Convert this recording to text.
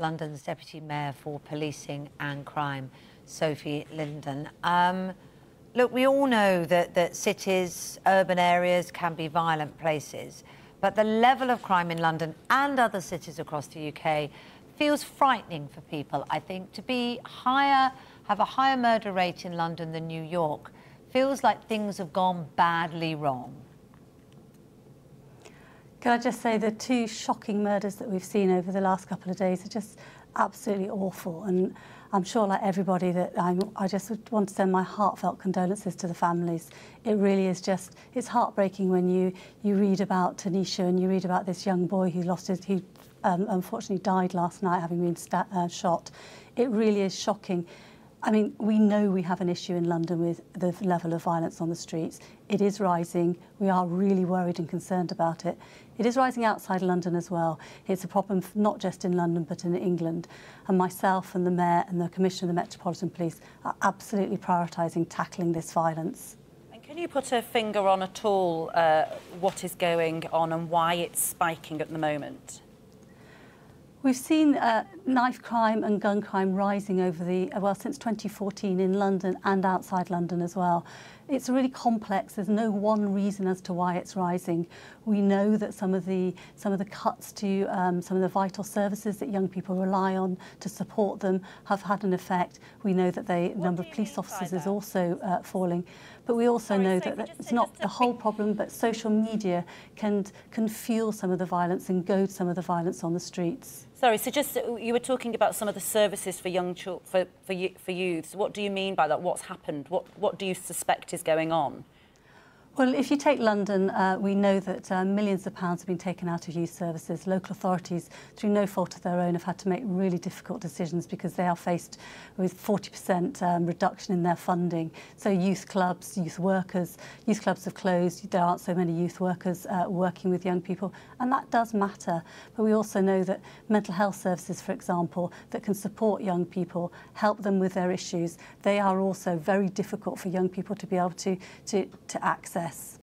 London's Deputy Mayor for Policing and Crime, Sophie Linden. Look, we all know that cities, urban areas can be violent places, but the level of crime in London and other cities across the UK feels frightening for people. I think to have a higher murder rate in London than New York feels like things have gone badly wrong. Can I just say the two shocking murders that we've seen over the last couple of days are just absolutely awful, and I'm sure, like everybody, that I just want to send my heartfelt condolences to the families. It really is it's heartbreaking when you read about Tanisha and you read about this young boy who unfortunately died last night having been shot. It really is shocking. I mean, we know we have an issue in London with the level of violence on the streets. It is rising. We are really worried and concerned about it. It is rising outside London as well. It's a problem not just in London but in England. And myself and the Mayor and the Commissioner of the Metropolitan Police are absolutely prioritising tackling this violence. And can you put a finger on at all what is going on and why it's spiking at the moment? We've seen knife crime and gun crime rising since 2014 in London and outside London as well. It's really complex. There's no one reason as to why it's rising. We know that some of the cuts to some of the vital services that young people rely on to support them have had an effect. We know that the number of police officers is also falling. But we also know that it's not the whole problem, but social media can fuel some of the violence and goad some of the violence on the streets. Sorry, so you were talking about some of the services for young children, for youths. What do you mean by that? What's happened? What do you suspect is going on? Well, if you take London, we know that millions of pounds have been taken out of youth services. Local authorities, through no fault of their own, have had to make really difficult decisions because they are faced with 40% reduction in their funding. So youth clubs, youth workers, youth clubs have closed. There aren't so many youth workers working with young people, and that does matter. But we also know that mental health services, for example, that can support young people, help them with their issues, they are also very difficult for young people to be able to access.